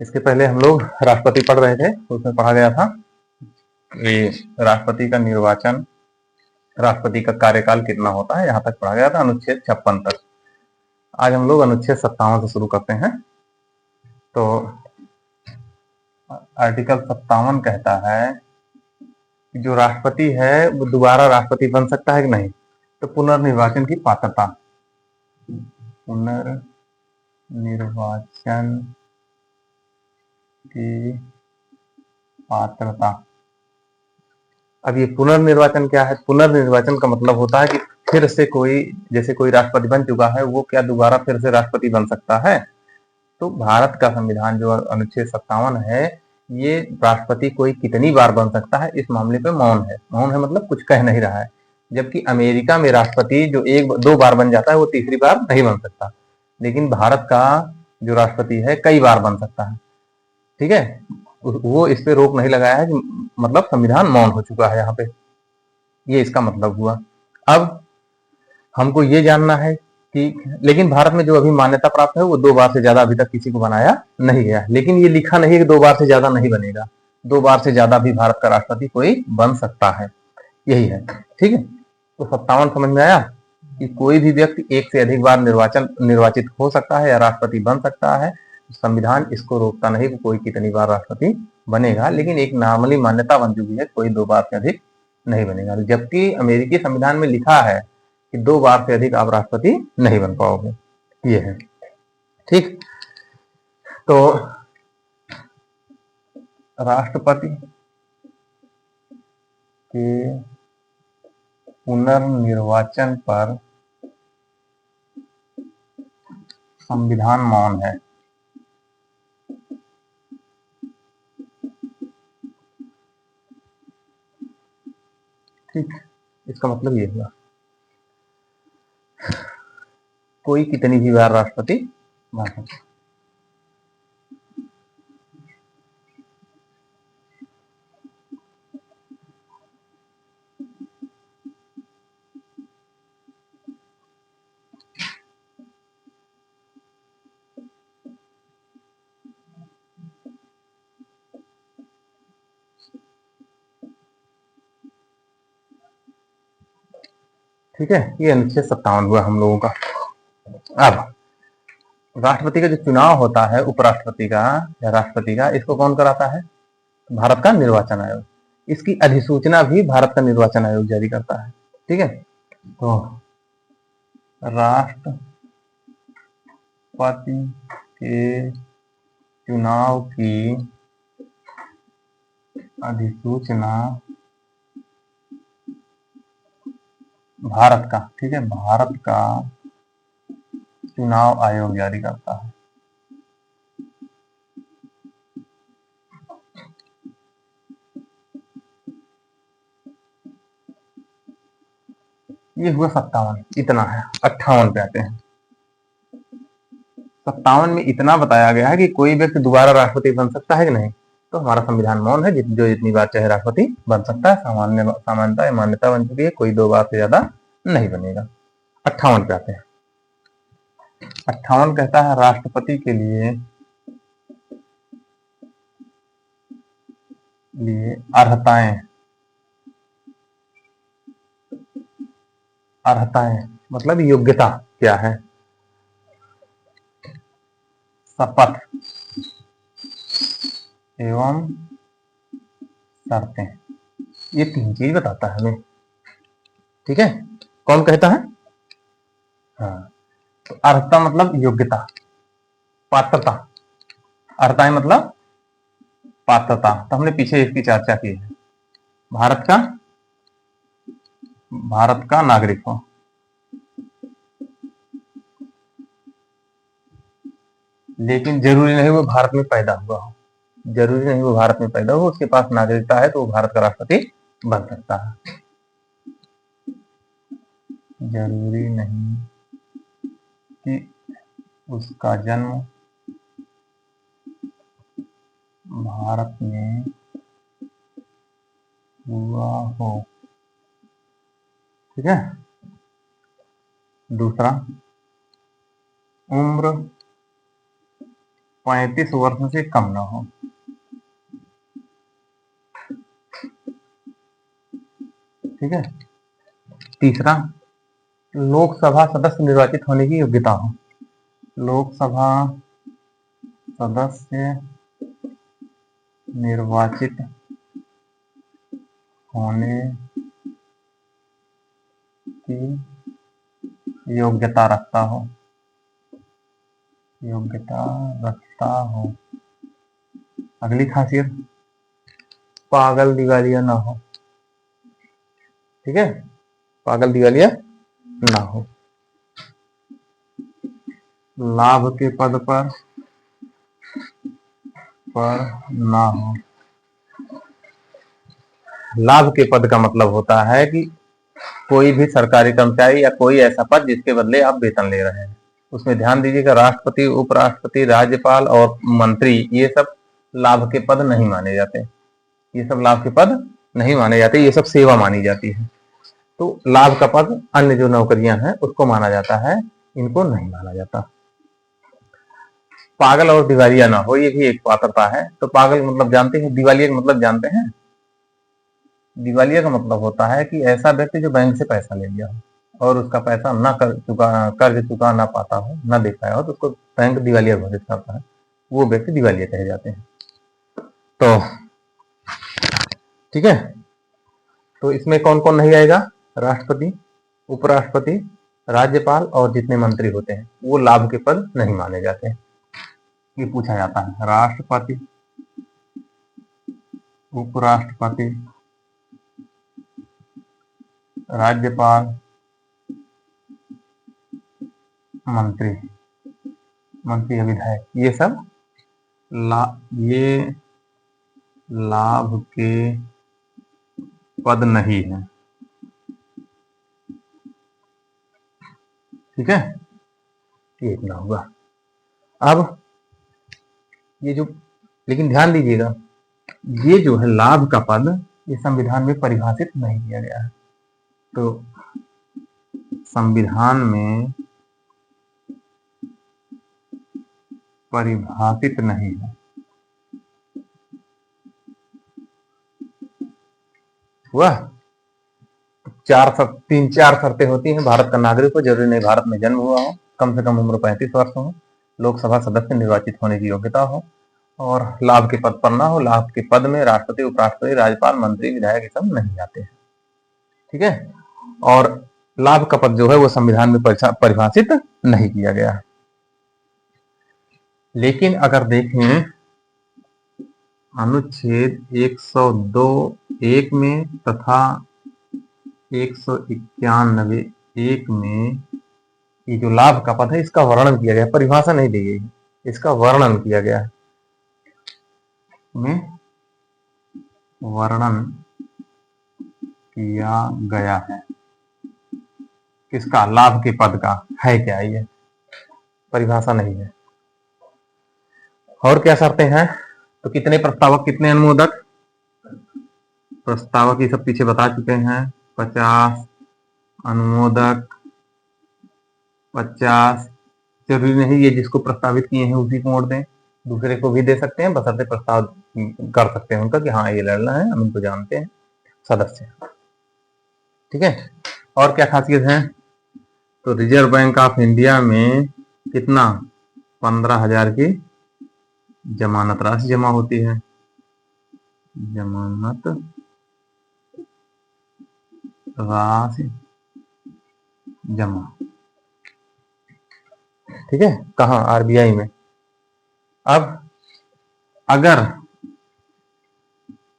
इसके पहले हम लोग राष्ट्रपति पढ़ रहे थे, तो उसमें पढ़ा गया था कि राष्ट्रपति का निर्वाचन, राष्ट्रपति का कार्यकाल कितना होता है, यहाँ तक पढ़ा गया था अनुच्छेद 56 तक। आज हम लोग अनुच्छेद 57 से शुरू करते हैं। तो आर्टिकल 57 कहता है कि जो राष्ट्रपति है वो दोबारा राष्ट्रपति बन सकता है कि नहीं। तो पुनर्निर्वाचन की पात्रता, पुनर्निर्वाचन की पात्रता। अब ये पुनर्निर्वाचन क्या है? पुनर्निर्वाचन का मतलब होता है कि फिर से कोई, जैसे कोई राष्ट्रपति बन चुका है, वो क्या दोबारा फिर से राष्ट्रपति बन सकता है? तो भारत का संविधान जो अनुच्छेद 57 है, ये राष्ट्रपति कोई कितनी बार बन सकता है इस मामले पे मौन है। मौन है मतलब कुछ कह नहीं रहा है। जबकि अमेरिका में राष्ट्रपति जो एक दो बार बन जाता है, वो तीसरी बार नहीं बन सकता। लेकिन भारत का जो राष्ट्रपति है कई बार बन सकता है। ठीक है, वो इस पे रोक नहीं लगाया है, मतलब संविधान मौन हो चुका है यहाँ पे। ये इसका मतलब हुआ। अब हमको ये जानना है कि लेकिन भारत में जो अभी मान्यता प्राप्त है वो 2 बार से ज्यादा अभी तक किसी को बनाया नहीं गया। लेकिन ये लिखा नहीं है कि 2 बार से ज्यादा नहीं बनेगा। 2 बार से ज्यादा भी भारत का राष्ट्रपति कोई बन सकता है, यही है। ठीक है, तो 57 समझ में आया कि कोई भी व्यक्ति एक से अधिक बार निर्वाचित हो सकता है या राष्ट्रपति बन सकता है। संविधान इसको रोकता नहीं कि कोई कितनी बार राष्ट्रपति बनेगा, लेकिन एक नॉर्मली मान्यता बन चुकी है कोई 2 बार से अधिक नहीं बनेगा। जबकि अमेरिकी संविधान में लिखा है कि 2 बार से अधिक आप राष्ट्रपति नहीं बन पाओगे। ये है। ठीक, तो राष्ट्रपति के पुनर्निर्वाचन पर संविधान मौन है। ठीक, इसका मतलब ये हुआ कोई कितनी भी बार राष्ट्रपति बन सकता है। ठीक है, ये अनुच्छेद 57 हुआ हम लोगों का। अब राष्ट्रपति का जो चुनाव होता है, उपराष्ट्रपति का या राष्ट्रपति का, इसको कौन कराता है? भारत का निर्वाचन आयोग। इसकी अधिसूचना भी भारत का निर्वाचन आयोग जारी करता है। ठीक है, तो राष्ट्रपति के चुनाव की अधिसूचना भारत का, ठीक है, भारत का चुनाव आयोग जारी करता है। ये हुआ 57, इतना है। 58 पे आते हैं। 57 में इतना बताया गया है कि कोई व्यक्ति दोबारा राष्ट्रपति बन सकता है कि नहीं। तो हमारा संविधान मौन है, जो जितनी बार चाहे राष्ट्रपति बन सकता है। सामान्यता मान्यता बन चुकी है, कोई 2 बार से ज्यादा नहीं बनेगा। 58 पे आते हैं। 58 कहता है राष्ट्रपति के लिए अर्हताएं। अर्हताएं मतलब योग्यता क्या है? शपथ एवं शर्तें। ये 3 चीज बताता है हमें। ठीक है, कौन कहता है? हाँ, तो अर्हता मतलब योग्यता, पात्रता। अर्हताएं मतलब पात्रता। तो हमने पीछे इसकी चर्चा की है। भारत का नागरिक हो, लेकिन जरूरी नहीं वो भारत में पैदा हुआ हो। जरूरी नहीं वो भारत में पैदा हो, उसके पास नागरिकता है तो वो भारत का राष्ट्रपति बन सकता है। जरूरी नहीं कि उसका जन्म भारत में हुआ हो। ठीक है, दूसरा, उम्र 35 वर्ष से कम ना हो। ठीक है। तीसरा, लोकसभा सदस्य निर्वाचित होने की योग्यता हो। लोकसभा सदस्य निर्वाचित होने की योग्यता रखता हो। योग्यता रखता हो। अगली खासियत, पागल दिवालिया ना हो। ठीक है, पागल दिवालिया ना हो। लाभ के पद पर ना हो। लाभ के पद का मतलब होता है कि कोई भी सरकारी कर्मचारी या कोई ऐसा पद जिसके बदले आप वेतन ले रहे हैं। उसमें ध्यान दीजिएगा, राष्ट्रपति, उपराष्ट्रपति, राज्यपाल और मंत्री, ये सब लाभ के पद नहीं माने जाते। ये सब लाभ के पद नहीं माने जाते, ये सब सेवा मानी जाती है। तो लाभ का पद अन्य जो नौकरियां हैं उसको माना जाता है, इनको नहीं माना जाता। पागल और दिवालिया ना हो, ये भी एक पात्रता है। तो पागल मतलब जानते हैं, दिवालिया का मतलब जानते हैं। दिवालिया का मतलब होता है कि ऐसा व्यक्ति जो बैंक से पैसा ले लिया हो और उसका पैसा ना कर्ज चुका ना पाता हो, ना दे पाया हो, तो उसको बैंक दिवालिया घोषित करता है। वो व्यक्ति दिवालिया कहे जाते हैं। तो ठीक है, तो इसमें कौन कौन नहीं आएगा? राष्ट्रपति, उपराष्ट्रपति, राज्यपाल और जितने मंत्री होते हैं वो लाभ के पद नहीं माने जाते। ये पूछा जाता है, राष्ट्रपति, उपराष्ट्रपति, राज्यपाल, मंत्री, या विधायक, ये सब ये लाभ के पद नहीं है। ठीक है, ये इतना होगा। अब ये जो, लेकिन ध्यान दीजिएगा, ये जो है लाभ का पद, ये संविधान में परिभाषित नहीं किया गया है। तो संविधान में परिभाषित नहीं है। हुआ? तीन चार शर्तें होती हैं भारत का नागरिक को। जरूरी नहीं भारत में जन्म हुआ हो, कम से कम उम्र 35 वर्ष हो, लोकसभा सदस्य निर्वाचित होने की योग्यता हो और लाभ के पद पर ना हो। लाभ के पद में राष्ट्रपति, उपराष्ट्रपति, राज्यपाल, मंत्री, विधायक ये सब नहीं आते हैं। ठीक है, और लाभ का पद जो है वो संविधान में परिभाषित नहीं किया गया है। लेकिन अगर देखें अनुच्छेद 102(1) में तथा 191(1) में ये जो लाभ का पद है इसका वर्णन किया गया, परिभाषा नहीं दी गई, इसका वर्णन किया गया है। में वर्णन किया गया है किसका? लाभ के पद का। है क्या ये? परिभाषा नहीं है। और क्या शर्तें हैं? तो कितने प्रस्तावक, कितने अनुमोदक? प्रस्तावक ये सब पीछे बता चुके हैं, 50 अनुमोदक, 50। जरूरी नहीं ये जिसको प्रस्तावित किए हैं उसी को वोट दें, दूसरे को भी दे सकते हैं, बशर्ते प्रस्ताव कर सकते हैं उनका कि हाँ ये लड़ना है, हम इनको जानते हैं, सदस्य। ठीक है, और क्या खासियत है? तो रिजर्व बैंक ऑफ इंडिया में कितना? 15,000 की जमानत राशि जमा होती है। जमानत राशि जमा। ठीक है, कहाँ? आरबीआई में। अब अगर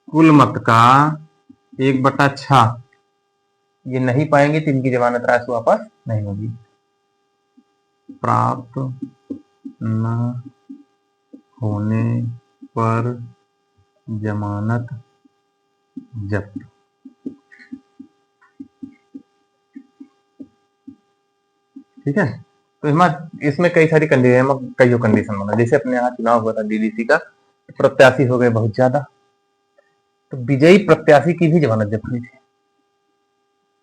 कुल मत का 1/6 ये नहीं पाएंगे तो इनकी जमानत राशि वापस नहीं होगी। प्राप्त न होने पर जमानत जब्त। ठीक है, तो इसमें कई सारी कंडीशन बना। जैसे अपने यहाँ चुनाव हुआ था डीडीसी का, प्रत्याशी हो गए बहुत ज्यादा, तो विजयी प्रत्याशी की भी जमानत जब्त हुई थी।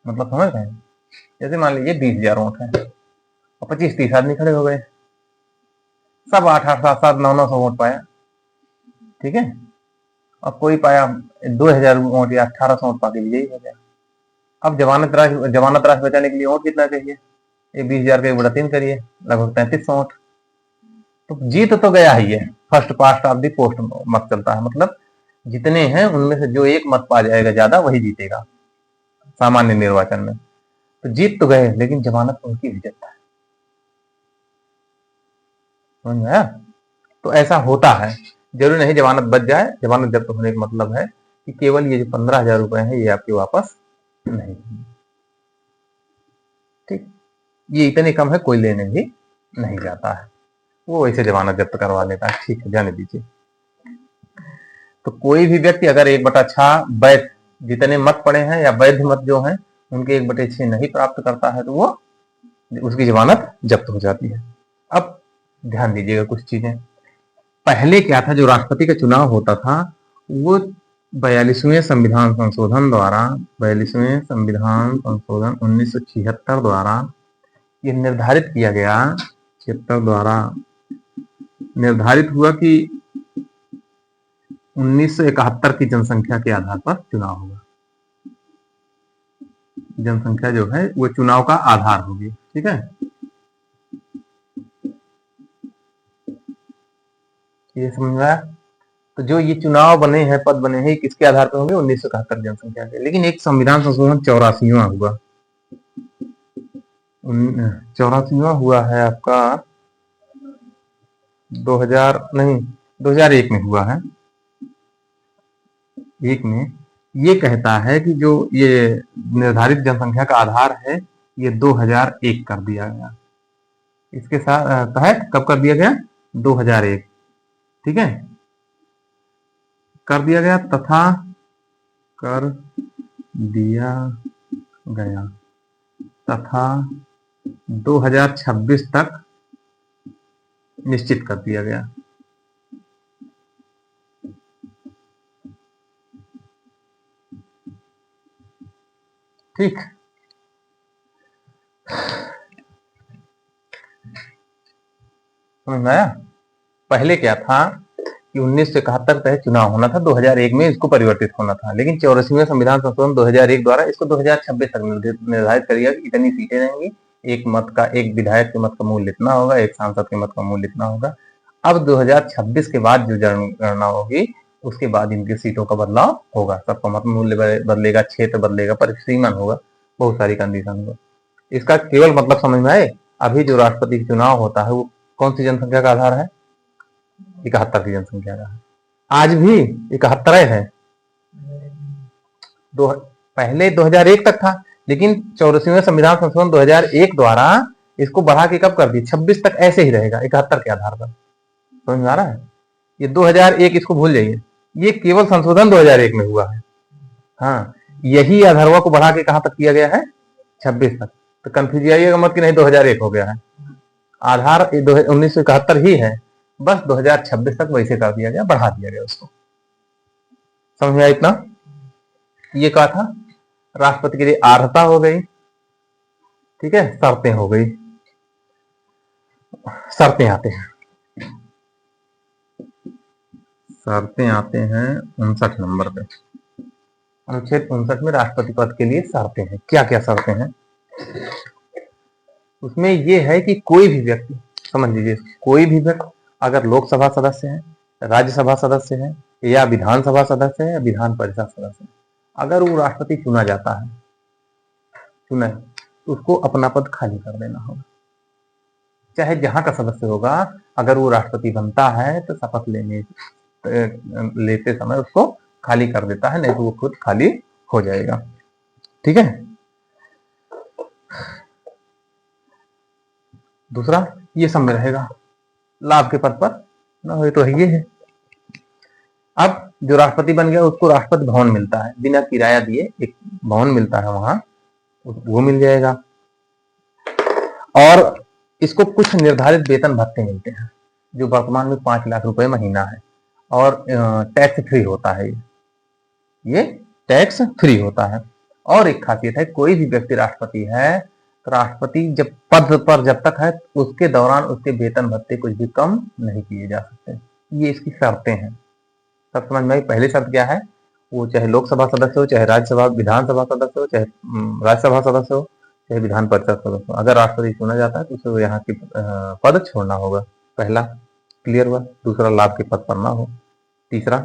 मतलब समझ रहे हैं? जैसे मान लीजिए 20,000 वोट है और 25-30 आदमी खड़े हो गए, सब 8-8, 7-7, 9-900 वोट पाया, ठीक है। और कोई पाया 2000 वोट या 1800 वोट पाके विजयी हो गया। अब जमानत राशि बचाने के लिए वोट कितना चाहिए? ये 20,000 का 1/3 करिए, लगभग 3300 वोट। तो जीत तो गया ही है, first past of the post मत चलता है, मतलब जितने हैं उनमें से जो एक मत पा जाएगा ज्यादा वही जीतेगा सामान्य निर्वाचन में। तो जीत तो गए, लेकिन जमानत उनकी भी जब्त है, समझ में आया? तो ऐसा होता है, जरूरी नहीं जमानत बच जाए। जमानत जब्त होने का मतलब है कि केवल ये जो 15,000 रुपए है ये आपके वापस नहीं, ठीक। ये इतने कम है, कोई लेने भी नहीं जाता है, वो ऐसे जमानत जब्त करवा लेता है, ठीक है, जाने दीजिए। तो कोई भी व्यक्ति अगर 1/6 वैध जितने मत पड़े हैं या वैध मत जो हैं उनके 1/6 नहीं प्राप्त करता है तो वो उसकी जमानत जब्त हो जाती है। अब ध्यान दीजिएगा कुछ चीजें। पहले क्या था, जो राष्ट्रपति का चुनाव होता था वो 42वें संविधान संशोधन द्वारा, 42वें संविधान संशोधन 1976 द्वारा ये निर्धारित किया गया, 76 द्वारा निर्धारित हुआ कि 1971 की जनसंख्या के आधार पर चुनाव होगा। जनसंख्या जो है वो चुनाव का आधार होगी, ठीक है। ये समझ में आया? तो जो ये चुनाव बने हैं, पद बने हैं, किसके आधार पर होंगे? 1971 जनसंख्या के। लेकिन एक संविधान संशोधन 84वां हुआ, 84वां हुआ है आपका 2001 में हुआ है। एक में ये कहता है कि जो ये निर्धारित जनसंख्या का आधार है ये 2001 कर दिया गया। इसके साथ तहत कब कर दिया गया? 2001, ठीक है, कर दिया गया, तथा कर दिया गया तथा 2026 तक निश्चित कर दिया गया। ठीक, समझ में आया? पहले क्या था कि 1971 तक चुनाव होना था, 2001 में इसको परिवर्तित होना था, लेकिन 84वें संविधान संशोधन 2001 द्वारा इसको 2026 तक निर्धारित कर दिया कि इतनी सीटें रहेंगी, एक मत का, एक विधायक के मत का मूल्य इतना होगा, एक सांसद के मत का मूल्य इतना होगा। अब 2026 के बाद जो जनगणना होगी उसके बाद इनकी सीटों का बदलाव होगा, सबका मत मूल्य बदलेगा, क्षेत्र बदलेगा, परिसीमन होगा, बहुत सारी कंडीशन होगा। इसका केवल मतलब समझ में आए, अभी जो राष्ट्रपति चुनाव होता है वो कौन सी जनसंख्या का आधार है? 71 की जनसंख्या का। आज भी 71 है, पहले 2001 तक था, लेकिन 84वें संविधान संशोधन 2001 द्वारा इसको बढ़ा के कब कर दी? 26 तक ऐसे ही रहेगा 71 के आधार पर। समझ में आ रहा है? ये 2001 इसको भूल जाइए, ये केवल संशोधन 2001 में हुआ है। हाँ, यही आधारवा को बढ़ा के कहां तक किया गया है? 26 तक। तो कंफ्यूज आइएगा मत कि नहीं 2001 हो गया है, आधार 1971 ही है, बस 2026 तक वैसे कर दिया गया, बढ़ा दिया गया उसको। समझ में आया इतना? ये कहा था राष्ट्रपति के लिए अर्हता हो गई, ठीक है, शर्तें हो गई। शर्तें आते हैं, शर्तें आते हैं 59 नंबर पे। अनुच्छेद 59 में राष्ट्रपति पद के लिए शर्तें हैं। क्या क्या शर्तें हैं उसमें? यह है कि कोई भी व्यक्ति, समझ लीजिए, कोई भी व्यक्ति अगर लोकसभा सदस्य है, राज्यसभा सदस्य है, या विधानसभा सदस्य है, या विधान परिषद सदस्य है, अगर वो राष्ट्रपति चुना जाता है, चुना है, तो उसको अपना पद खाली कर देना होगा। चाहे जहां का सदस्य होगा, अगर वो राष्ट्रपति बनता है तो शपथ लेते समय उसको खाली कर देता है, नहीं तो वो खुद खाली हो जाएगा, ठीक है। दूसरा ये सब में रहेगा, लाभ के पद पर ना हो तो ये है। अब जो राष्ट्रपति बन गया उसको राष्ट्रपति भवन मिलता है, बिना किराया दिए एक भवन मिलता है वहां, वो मिल जाएगा। और इसको कुछ निर्धारित वेतन भत्ते मिलते हैं, जो वर्तमान में 5 लाख रुपए महीना है, और टैक्स फ्री होता है, ये टैक्स फ्री होता है। और एक खासियत है, कोई भी व्यक्ति राष्ट्रपति है तो राष्ट्रपति जब पद पर जब तक है उसके दौरान उसके वेतन भत्ते कुछ भी कम नहीं किए जा सकते। ये इसकी शर्तें हैं। सब समझ में आई। पहली शर्त क्या है, वो चाहे लोकसभा सदस्य हो, चाहे राज्यसभा विधानसभा सदस्य हो, चाहे राज्यसभा सदस्य हो, चाहे विधान परिषद सदस्य हो, अगर राष्ट्रपति चुना जाता है तो उसे यहाँ की पद छोड़ना होगा। पहला क्लियर हुआ। दूसरा, लाभ के पद पर ना हो। तीसरा,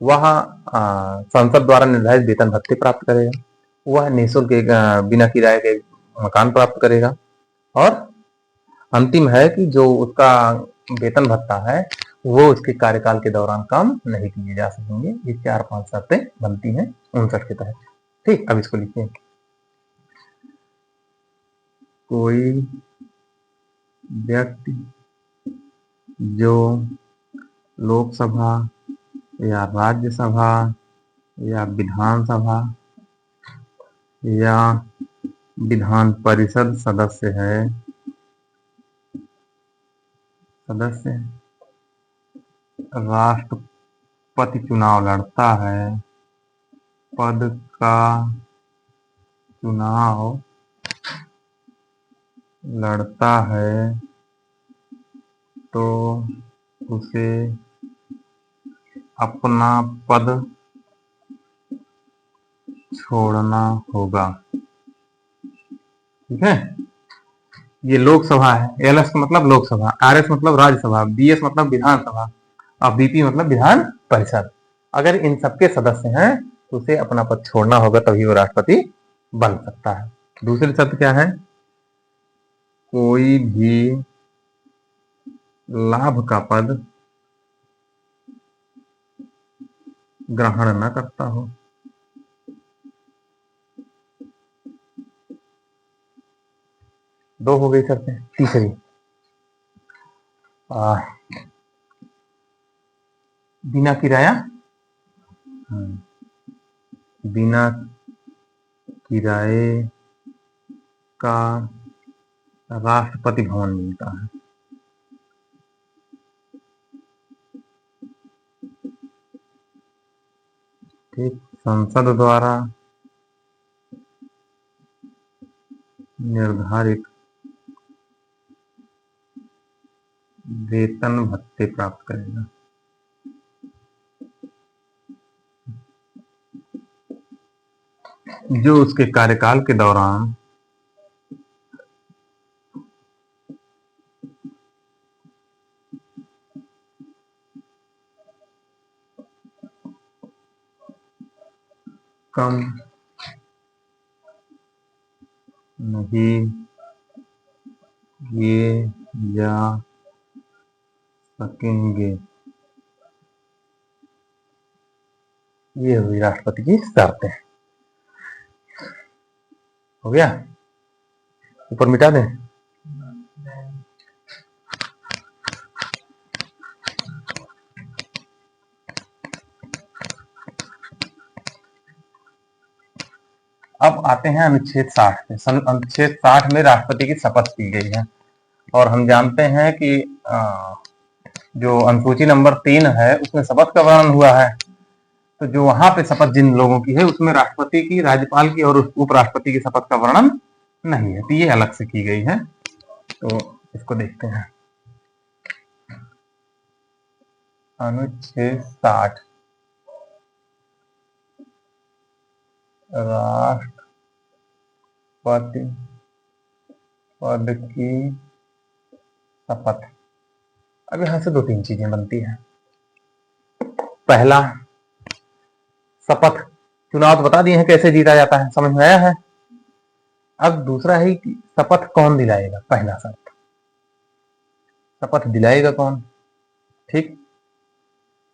वह संसद द्वारा निर्धारित वेतन भत्ते प्राप्त करेगा। वह निःशुल्क बिना किराए के मकान प्राप्त करेगा। और अंतिम है कि जो उसका वेतन भत्ता है वो उसके कार्यकाल के दौरान कम नहीं किए जा सकेंगे। ये 4-5 शर्तें बनती हैं 59 के तहत। ठीक, अब इसको लिखिए। कोई व्यक्ति जो लोकसभा या राज्यसभा या विधानसभा या विधान परिषद सदस्य राष्ट्रपति चुनाव लड़ता है, पद का चुनाव लड़ता है, तो उसे अपना पद छोड़ना होगा। ठीक है, ये लोकसभा है। एलएस का मतलब लोकसभा, आरएस मतलब राज्यसभा, बीएस मतलब विधानसभा और बीपी मतलब विधान परिषद। अगर इन सबके सदस्य हैं तो उसे अपना पद छोड़ना होगा, तभी वो राष्ट्रपति बन सकता है। दूसरी शर्त क्या है, कोई भी लाभ का पद ग्रहण न करता हो। दो हो गई शर्तें। तीसरी, बिना किराया, बिना किराए का राष्ट्रपति भवन मिलता है। ठीक, संसद द्वारा निर्धारित वेतन भत्ते प्राप्त करेगा। जो उसके कार्यकाल के दौरान कम नहीं किए जा सकेंगे। ये हुई राष्ट्रपति की शर्तें। हो गया, ऊपर मिटा दें। अब आते हैं अनुच्छेद 60 पे। अनुच्छेद 60 में राष्ट्रपति की शपथ की गई है और हम जानते हैं कि जो अनुसूची नंबर 3 है उसमें शपथ का वर्णन हुआ है। तो जो वहां पे शपथ जिन लोगों की है उसमें राष्ट्रपति की, राज्यपाल की और उपराष्ट्रपति की शपथ का वर्णन नहीं है, तो ये अलग से की गई है। तो इसको देखते हैं। अनुच्छेद 60, राष्ट्रपति पद की शपथ। अब यहां से 2-3 चीजें बनती हैं। पहला, शपथ, चुनाव तो बता दिए हैं कैसे जीता जाता है, समझ में आया है। अब दूसरा है कि शपथ कौन दिलाएगा। पहला शर्त, शपथ दिलाएगा कौन। ठीक,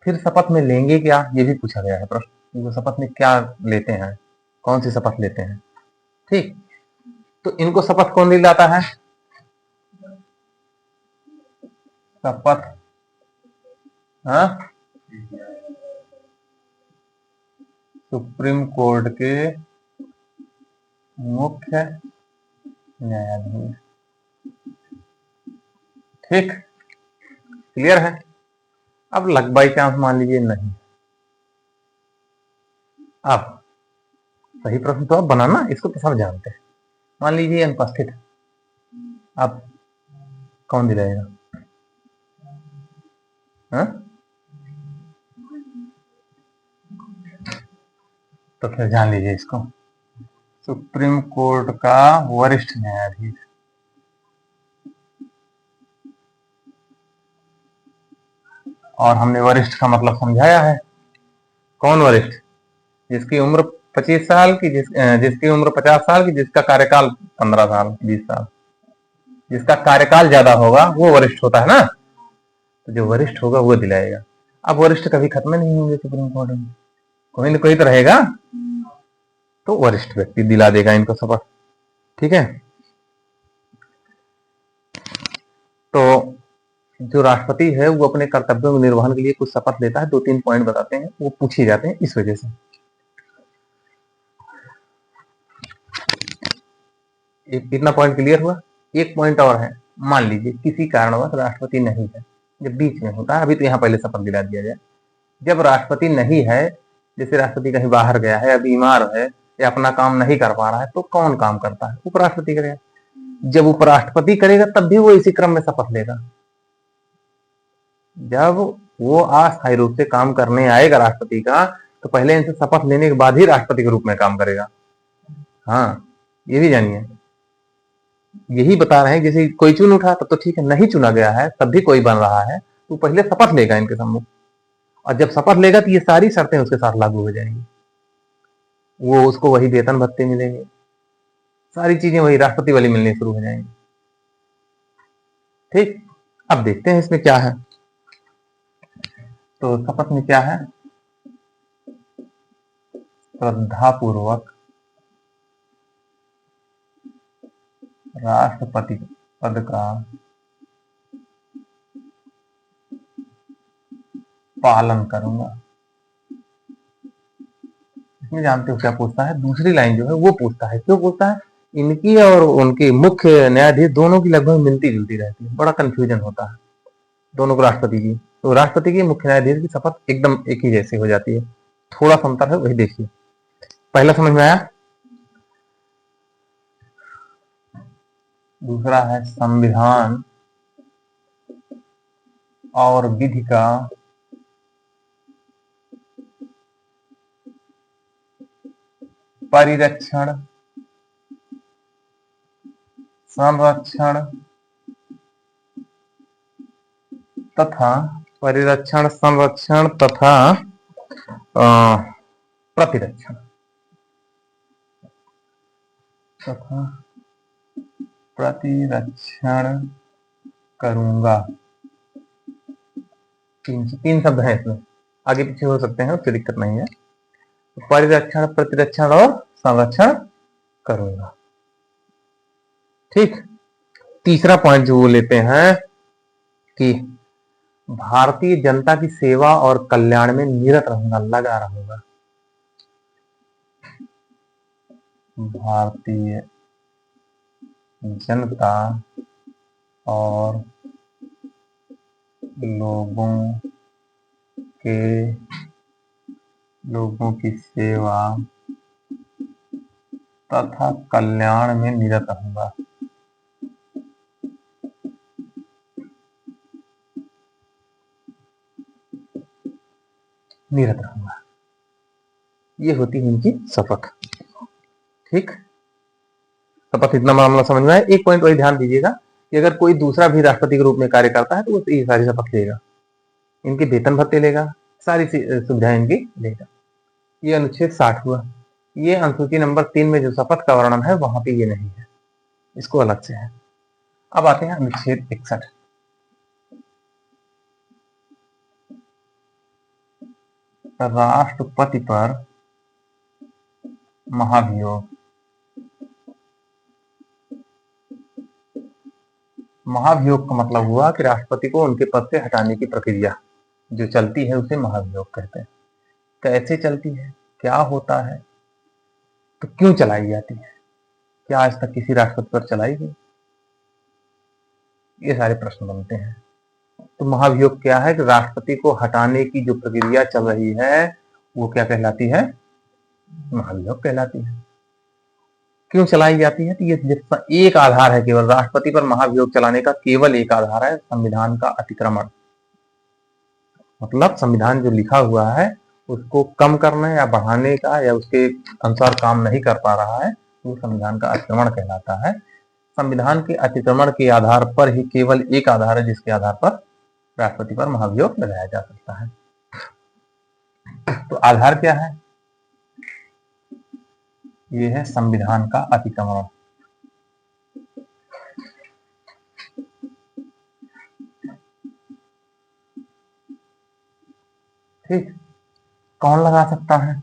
फिर शपथ में लेंगे क्या, ये भी पूछा गया है प्रश्न। वो शपथ में क्या लेते हैं, कौन सी शपथ लेते हैं। ठीक, तो इनको शपथ कौन दिलाता है। शपथ, हाँ, सुप्रीम कोर्ट के मुख्य न्यायाधीश। ठीक, क्लियर है। अब लक बाई चांस मान लीजिए नहीं। अब सही प्रश्न तो अब बनाना, इसको तो सब जानते हैं। मान लीजिए अनुपस्थित है, अब कौन दिलाएगा? हाँ? तो फिर जान लीजिए इसको, सुप्रीम कोर्ट का वरिष्ठ न्यायाधीश। और हमने वरिष्ठ का मतलब समझाया है। कौन वरिष्ठ? जिसकी उम्र 25 साल की, जिसकी उम्र 50 साल की, जिसका कार्यकाल 15 साल 20 साल, जिसका कार्यकाल ज्यादा होगा वो वरिष्ठ होता है ना। तो जो वरिष्ठ होगा वो दिलाएगा। अब वरिष्ठ कभी खत्म नहीं होंगे सुप्रीम कोर्ट में, कोई ना कोई तो रहेगा, तो वरिष्ठ व्यक्ति दिला देगा इनको शपथ। ठीक है। तो जो राष्ट्रपति है वो अपने कर्तव्यों के निर्वहन के लिए कुछ शपथ लेता है। 2-3 पॉइंट बताते हैं, वो पूछे जाते हैं इस वजह से। इतना पॉइंट क्लियर हुआ। एक पॉइंट और है, मान लीजिए किसी कारणवश राष्ट्रपति नहीं है, जब बीच में होता है, अभी तो यहाँ पहले शपथ दिला दिया जाए। जब राष्ट्रपति नहीं है, जैसे राष्ट्रपति कहीं बाहर गया है या बीमार है या अपना काम नहीं कर पा रहा है, तो कौन काम करता है? उपराष्ट्रपति करेगा। जब उपराष्ट्रपति करेगा तब भी वो इसी क्रम में शपथ लेगा। जब वो अस्थायी रूप से काम करने आएगा राष्ट्रपति का, तो पहले इनसे शपथ लेने के बाद ही राष्ट्रपति के रूप में काम करेगा। हाँ, ये भी जानिए। यही बता रहे हैं, जैसे कोई चुन उठा तब तो ठीक है, नहीं चुना गया है तब भी कोई बन रहा है, तो पहले शपथ लेगा इनके सम्मुख। और जब शपथ लेगा तो ये सारी शर्तें उसके साथ लागू हो जाएंगी। वो उसको वही वेतन भत्ते मिलेंगे, सारी चीजें वही राष्ट्रपति वाली मिलनी शुरू हो जाएंगी। ठीक। अब देखते हैं इसमें क्या है। तो शपथ में क्या है? श्रद्धापूर्वक राष्ट्रपति पद का पालन करूंगा। इसमें जानते हो क्या पूछता है? दूसरी लाइन जो है वो पूछता है। क्यों पूछता है? इनकी और उनकी मुख्य न्यायाधीश दोनों की लगभग मिलती जुलती रहती है, बड़ा कंफ्यूजन होता है दोनों को। राष्ट्रपति की, तो राष्ट्रपति की मुख्य न्यायाधीश की शपथ एकदम एक ही जैसी हो जाती है। थोड़ा सा अंतर है, वही देखिए। पहला समझ में आया? दूसरा है संविधान और विधि का परिरक्षण, संरक्षण तथा परिरक्षण, संरक्षण तथा प्रतिरक्षण तथा प्रतिरक्षण करूंगा। तीन शब्द हैं इसमें, आगे पीछे हो सकते हैं, उससे दिक्कत नहीं है। परिरक्षण, प्रतिरक्षण और संरक्षण करूंगा। ठीक। तीसरा पॉइंट जो वो लेते हैं कि भारतीय जनता की सेवा और कल्याण में निरत रहूंगा, लगा रहूंगा। भारतीय जनता और लोगों की सेवा तथा कल्याण में निरत रहूंगा। निरत रहूंगा, ये होती है इनकी शपथ। ठीक। शपथ इतना मामला समझ में आया। एक पॉइंट वही ध्यान दीजिएगा कि अगर कोई दूसरा भी राष्ट्रपति के रूप में कार्य करता है तो वो ये सारी शपथ लेगा, इनके वेतन भत्ते लेगा, सारी सुविधाएं इनकी लेगा। ये अनुच्छेद 60 हुआ। ये अनुसूची नंबर 3 में जो शपथ का वर्णन है वहां पे ये नहीं है, इसको अलग से है। अब आते हैं अनुच्छेद 61। राष्ट्रपति पर महाभियोग। महाभियोग का मतलब हुआ कि राष्ट्रपति को उनके पद से हटाने की प्रक्रिया जो चलती है उसे महाभियोग कहते हैं। कैसे चलती है, क्या होता है, तो क्यों चलाई जाती है, क्या आज तक किसी राष्ट्रपति पर चलाई गई, ये सारे प्रश्न बनते हैं। तो महाभियोग क्या है कि राष्ट्रपति को हटाने की जो प्रक्रिया चल रही है वो क्या कहलाती है? महाभियोग कहलाती है। क्यों चलाई जाती है? तो ये एक आधार है, केवल राष्ट्रपति पर महाभियोग चलाने का केवल एक आधार है, संविधान का अतिक्रमण। मतलब संविधान जो लिखा हुआ है उसको कम करने या बढ़ाने का या उसके अनुसार काम नहीं कर पा रहा है, वो संविधान का अतिक्रमण कहलाता है। संविधान के अतिक्रमण के आधार पर ही केवल एक आधार है जिसके आधार पर राष्ट्रपति पर महाभियोग लगाया जा सकता है। तो आधार क्या है? ये है संविधान का अतिक्रमण। ठीक, कौन लगा सकता है?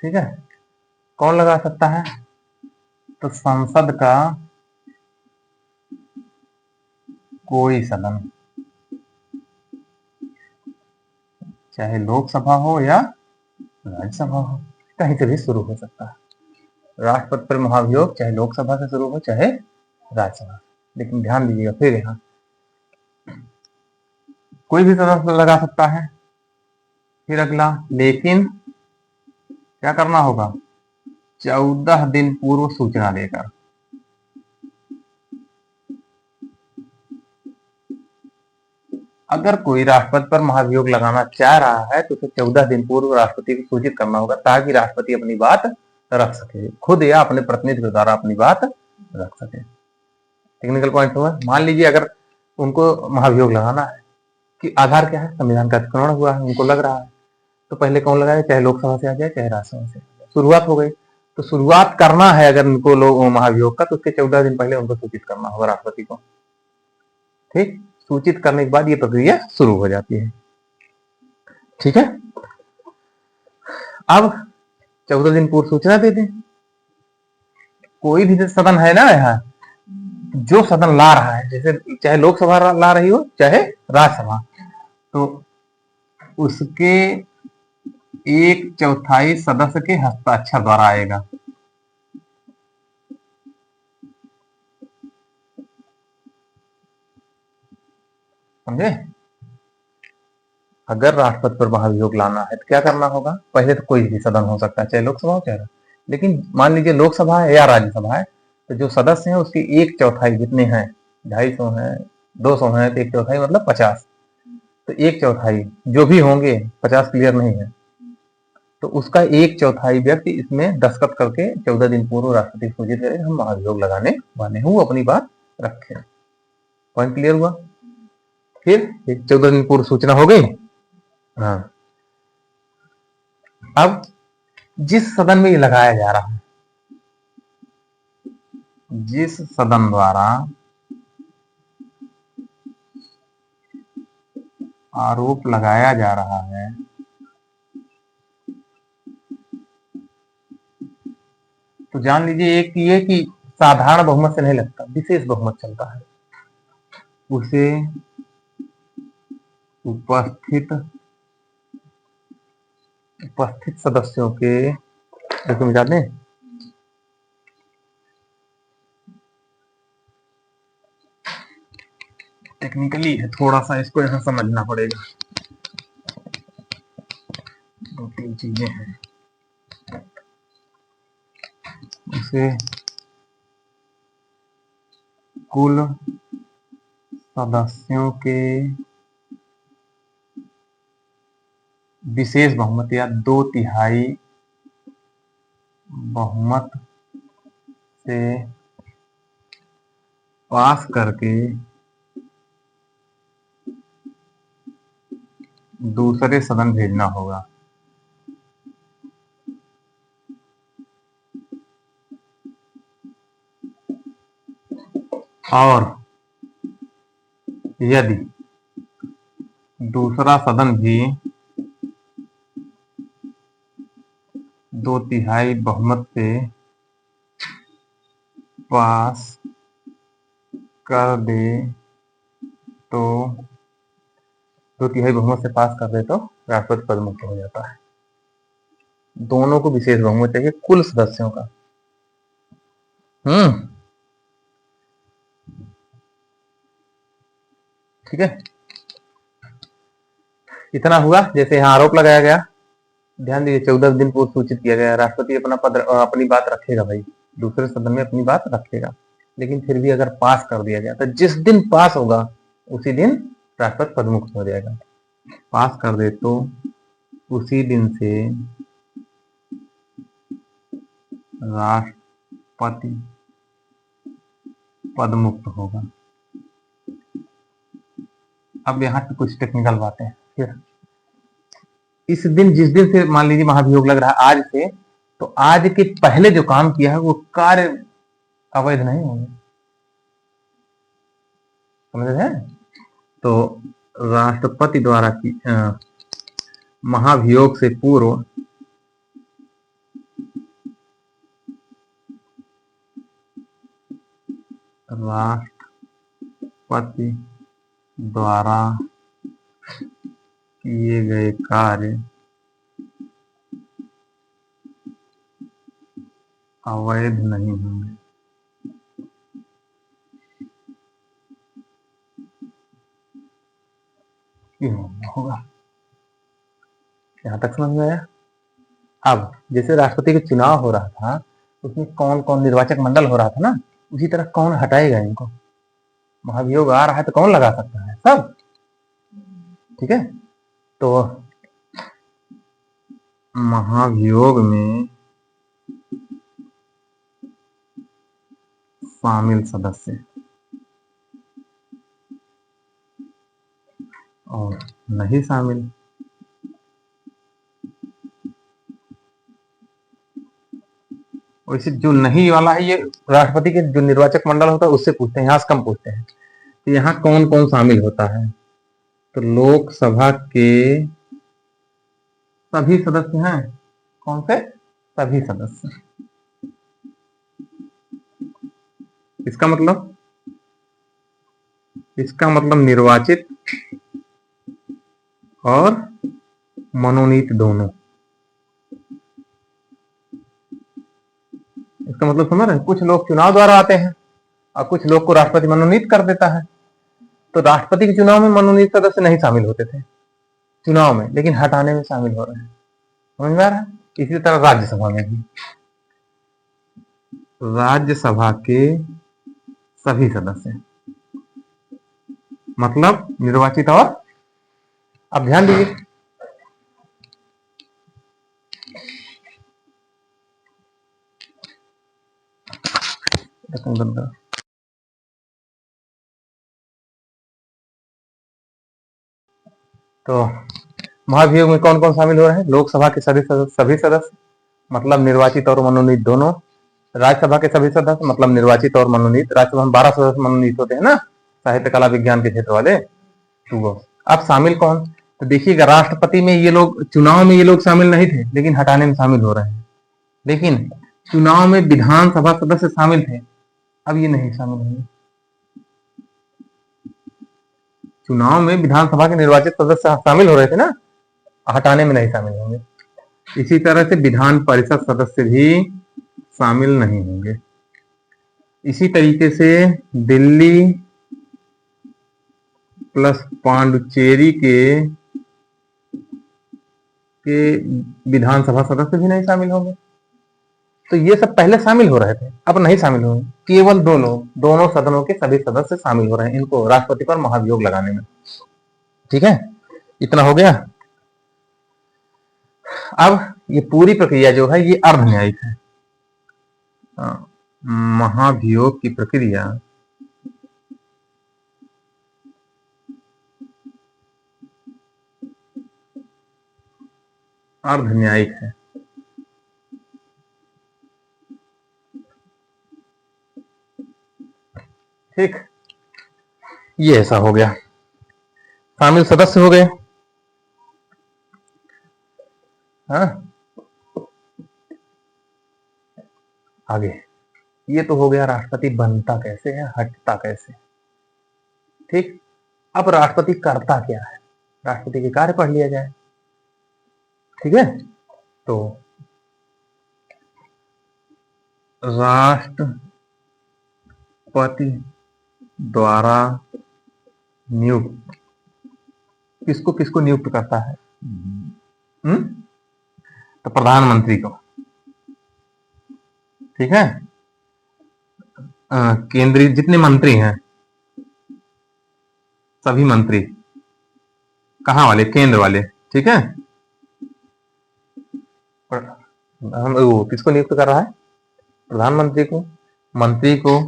ठीक है, कौन लगा सकता है? तो संसद का कोई सदन, चाहे लोकसभा हो या राज्यसभा हो, कहीं से भी शुरू हो सकता है। राष्ट्रपति पर महाभियोग चाहे लोकसभा से शुरू हो चाहे राज्यसभा। लेकिन ध्यान दीजिएगा, फिर यहाँ कोई भी सदस्य लगा सकता है। फिर अगला, लेकिन क्या करना होगा? 14 दिन पूर्व सूचना देकर। अगर कोई राष्ट्रपति पर महाभियोग लगाना चाह रहा है तो उसे 14 दिन पूर्व राष्ट्रपति को सूचित करना होगा, ताकि राष्ट्रपति अपनी बात रख सके, खुद या अपने प्रतिनिधि के द्वारा अपनी बात रख सके। टेक्निकल पॉइंट हुआ। मान लीजिए अगर उनको महाभियोग लगाना है कि आधार क्या है? संविधान का अतिक्रमण हुआ है, उनको लग रहा है, तो पहले कौन लगाए? चाहे लोकसभा से आ जाए चाहे राज्यसभा से आ जाए, शुरुआत हो गई। तो शुरुआत करना है अगर उनको महाभियोग का, तो उसके 14 दिन पहले उनको सूचित करना होगा राष्ट्रपति को। ठीक, सूचित करने के बाद ये प्रक्रिया शुरू हो जाती है। ठीक है, अब 14 दिन पूर्व सूचना दे दें। कोई भी सदन है ना, यहाँ जो सदन ला रहा है, जैसे चाहे लोकसभा ला रही हो चाहे राज्यसभा, तो उसके 1/4 सदस्य के हस्ताक्षर द्वारा आएगा। समझे? अगर राष्ट्रपति पर महाभियोग लाना है तो क्या करना होगा? पहले तो कोई भी सदन हो सकता है, चाहे लोकसभा हो चाहे, लेकिन मान लीजिए लोकसभा है या राज्यसभा है, तो जो सदस्य हैं उसकी 1/4 जितने हैं, 250 हैं, 200 हैं, तो 1/4 मतलब 50। तो 1/4 जो भी होंगे, 50 क्लियर नहीं है, तो उसका 1/4 व्यक्ति इसमें दस्तखत करके 14 दिन पूर्व राष्ट्रपति को सूचित करें हम महाभियोग लगाने वाले हैं, वो अपनी बात रखें। पॉइंट क्लियर हुआ? फिर 14 दिन पूर्व सूचना हो गई। हाँ, अब जिस सदन में ये लगाया जा रहा है, जिस सदन द्वारा आरोप लगाया जा रहा है, तो जान लीजिए एक ये कि साधारण बहुमत से नहीं लगता, विशेष बहुमत चलता है। उसे उपस्थित सदस्यों के, तुम जानते हैं, टेक्निकली है थोड़ा सा, इसको यहां समझना पड़ेगा। 2-3 चीजें हैं। उसे कुल सदस्यों के विशेष बहुमत या 2/3 बहुमत से पास करके दूसरे सदन भेजना होगा। और यदि दूसरा सदन भी 2/3 बहुमत से पास कर दे, तो 2/3 बहुमत से पास कर दे तो राष्ट्रपति पद मुक्त हो जाता है। दोनों को विशेष बहुमत चाहिए, कुल सदस्यों का। ठीक है, इतना हुआ, जैसे यहाँ आरोप लगाया गया, ध्यान दीजिए 14 दिन पूर्व सूचित किया गया, राष्ट्रपति अपना अपनी बात रखेगा भाई, दूसरे सदन में अपनी बात रखेगा, लेकिन फिर भी अगर पास कर दिया गया तो जिस दिन पास होगा उसी दिन राष्ट्रपति पदमुक्त हो जाएगा। पास कर दे तो उसी दिन से राष्ट्रपति पदमुक्त होगा। अब यहाँ की कुछ टेक्निकल बातें फिर, इस दिन जिस दिन से मान लीजिए महाभियोग लग रहा है आज से, तो आज के पहले जो काम किया है वो कार्य अवैध नहीं होंगे, समझ रहे हैं? तो राष्ट्रपति द्वारा की महाभियोग से पूर्व राष्ट्रपति द्वारा किए गए कार्य अवैध नहीं होंगे। क्यों होगा? यहां तक समझ में आया? अब जैसे राष्ट्रपति का चुनाव हो रहा था, उसमें कौन कौन निर्वाचक मंडल हो रहा था ना, उसी तरह कौन हटाएगा इनको? महाभियोग आ रहा है तो कौन लगा सकता है? सब। ठीक है, तो महाभियोग में शामिल सदस्य और नहीं शामिल, वैसे जो नहीं वाला है ये राष्ट्रपति के जो निर्वाचक मंडल होता है उससे पूछते हैं, यहाँ से कम पूछते हैं। तो यहाँ कौन कौन शामिल होता है? तो लोकसभा के सभी सदस्य हैं। कौन से? सभी सदस्य। इसका मतलब निर्वाचित और मनोनीत दोनों। इसका मतलब समझ रहे हैं? कुछ लोग चुनाव द्वारा आते हैं और कुछ लोग को राष्ट्रपति मनोनीत कर देता है। तो राष्ट्रपति के चुनाव में मनोनीत सदस्य नहीं शामिल होते थे चुनाव में, लेकिन हटाने में शामिल हो रहे हैं। समझ में आ रहा है? इसी तरह राज्यसभा में भी, राज्यसभा के सभी सदस्य मतलब निर्वाचित और, अब ध्यान दीजिए, तो महाभियोग में कौन कौन शामिल हो रहे हैं? लोकसभा के सभी सदस्य मतलब निर्वाचित और मनोनीत दोनों, राज्यसभा के सभी सदस्य मतलब निर्वाचित और मनोनीत। राज्यसभा में 12 सदस्य मनोनीत होते हैं ना, साहित्य कला विज्ञान के क्षेत्र वाले। तो अब शामिल कौन? तो देखिएगा, राष्ट्रपति में ये लोग, चुनाव में ये लोग शामिल नहीं थे, लेकिन हटाने में शामिल हो रहे हैं। लेकिन चुनाव में विधानसभा सदस्य शामिल थे, अब ये नहीं शामिल होंगे। चुनाव में विधानसभा के निर्वाचित सदस्य शामिल हो रहे थे ना, हटाने में नहीं शामिल होंगे। इसी तरह से विधान परिषद सदस्य भी शामिल नहीं होंगे। इसी तरीके से दिल्ली प्लस पांडुचेरी के विधानसभा सदस्य भी नहीं शामिल होंगे। तो ये सब पहले शामिल हो रहे थे, अब नहीं शामिल होंगे। केवल दो लोग, दोनों सदनों के सभी सदस्य शामिल हो रहे हैं इनको राष्ट्रपति पर महाभियोग लगाने में। ठीक है, इतना हो गया। अब ये पूरी प्रक्रिया जो है ये अर्ध न्यायिक है। महाभियोग की प्रक्रिया अर्ध न्यायिक है। ठीक, ये ऐसा हो गया, शामिल सदस्य हो गए। हाँ, आगे ये तो हो गया राष्ट्रपति बनता कैसे है, हटता कैसे। ठीक, अब राष्ट्रपति करता क्या है, राष्ट्रपति के कार्य पढ़ लिया जाए। ठीक है, तो राष्ट्रपति द्वारा नियुक्त किसको किसको नियुक्त करता है? तो प्रधानमंत्री को, ठीक है। केंद्रीय जितने मंत्री हैं, सभी मंत्री कहाँ वाले? केंद्र वाले, ठीक है। हम वो किसको नियुक्त कर रहा है? प्रधानमंत्री को, मंत्री को,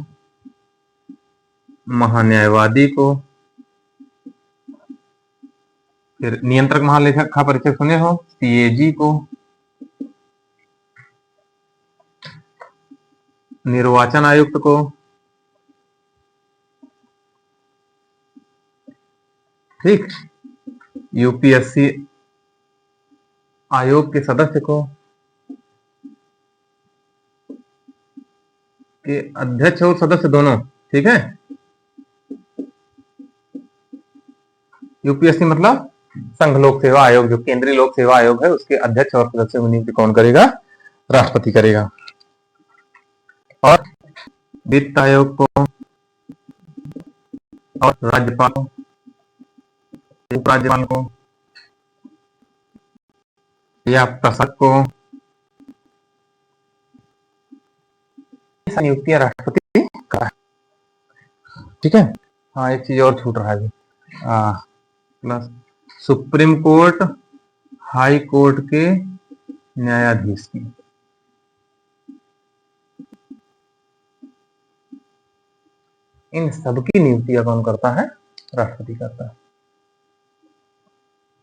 महान्यायवादी को, फिर नियंत्रक महालेखा परीक्षक सुने हो, सीएजी को, निर्वाचन आयुक्त को, ठीक, यूपीएससी आयोग के सदस्य को, के अध्यक्ष और सदस्य दोनों, ठीक है। यूपीएससी मतलब संघ लोक सेवा आयोग, जो केंद्रीय लोक सेवा आयोग है, उसके अध्यक्ष और सदस्य की नियुक्ति कौन करेगा? राष्ट्रपति करेगा। और वित्त आयोग को, और राज्यपाल को, उपराज्यपाल को या प्रशासक को, नियुक्तियां राष्ट्रपति का, ठीक है। हाँ, एक चीज और छूट रहा है plus supreme court, high court के न्यायाधीश की, इन सबकी नियुक्तियां कौन करता है? राष्ट्रपति करता है।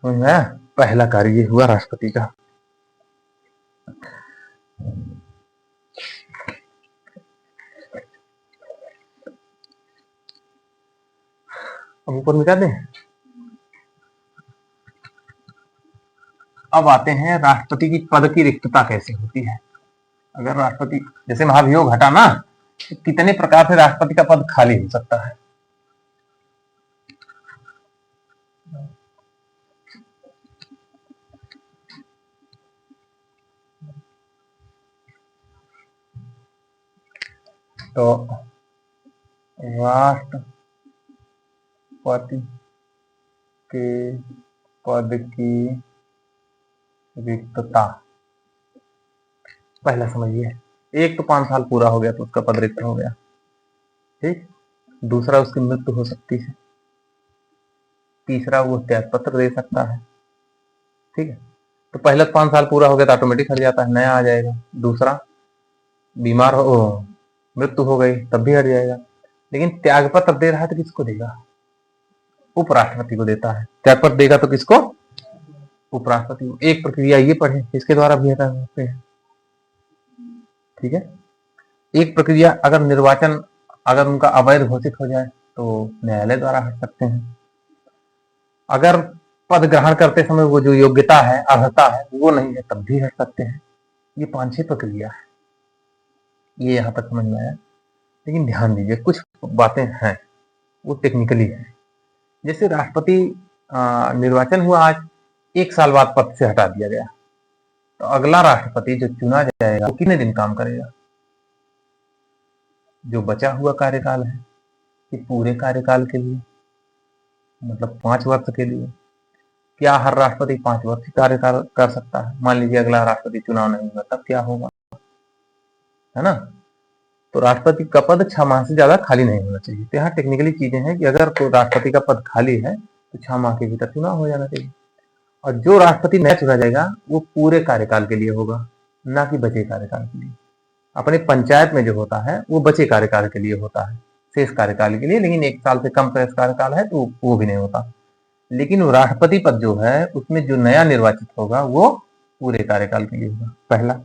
समझ में आया? पहला कार्य ये हुआ राष्ट्रपति का। अब ऊपर मिटा दें। अब आते हैं राष्ट्रपति की पद की रिक्तता कैसे होती है। अगर राष्ट्रपति, जैसे महाभियोग हटा ना, तो कितने प्रकार से राष्ट्रपति का पद खाली हो सकता है। तो राष्ट्रपति के पद की रिक्तता, पहला समझिए, एक तो 5 साल पूरा हो गया तो उसका पद रिक्त हो गया, ठीक। दूसरा, उसकी मृत्यु हो सकती है। तीसरा, वो त्याग पत्र दे सकता है, ठीक है। तो पहला 5 साल पूरा हो गया तो ऑटोमेटिक हट जाता है, नया आ जाएगा। दूसरा, बीमार हो, मृत्यु हो गई तब भी हट जाएगा। लेकिन त्याग पत्र दे रहा है तो किसको देगा? उपराष्ट्रपति को देता है। त्याग पत्र देगा तो किसको? उपराष्ट्रपति को। एक प्रक्रिया ये पढ़े, इसके द्वारा भी हटा सकते हैं, ठीक है। एक प्रक्रिया, अगर निर्वाचन अगर उनका अवैध घोषित हो जाए तो न्यायालय द्वारा हट सकते हैं। अगर पद ग्रहण करते समय वो जो योग्यता है, अर्हता है, वो नहीं है तब भी हट सकते हैं। ये 5-6 प्रक्रिया है। ये यहां तक समझ में आया। लेकिन ध्यान दीजिए, कुछ बातें हैं वो टेक्निकली है। जैसे राष्ट्रपति निर्वाचन हुआ आज, 1 साल बाद पद से हटा दिया गया, तो अगला राष्ट्रपति जो चुना जाएगा वो कितने दिन काम करेगा? जो बचा हुआ कार्यकाल है कि पूरे कार्यकाल के लिए, मतलब 5 वर्ष के लिए। क्या हर राष्ट्रपति 5 वर्ष कार्यकाल कर सकता है? मान लीजिए अगला राष्ट्रपति चुनाव नहीं हुआ, तब क्या होगा, है ना। तो राष्ट्रपति का पद 6 माह से ज्यादा खाली नहीं होना चाहिए। तो यहाँ टेक्निकली चीजें हैं कि अगर तो राष्ट्रपति का पद खाली है तो 6 माह के भीतर चुनाव हो जाना चाहिए। और जो राष्ट्रपति नया चुना जाएगा वो पूरे कार्यकाल के लिए होगा, ना कि बचे कार्यकाल के लिए। अपने पंचायत में जो होता है वो बचे कार्यकाल के लिए होता है, शेष कार्यकाल के लिए। लेकिन 1 साल से कम शेष कार्यकाल है तो वो भी नहीं होता। लेकिन वो राष्ट्रपति पद जो है उसमें जो नया निर्वाचित होगा वो पूरे कार्यकाल के लिए होगा। पहला,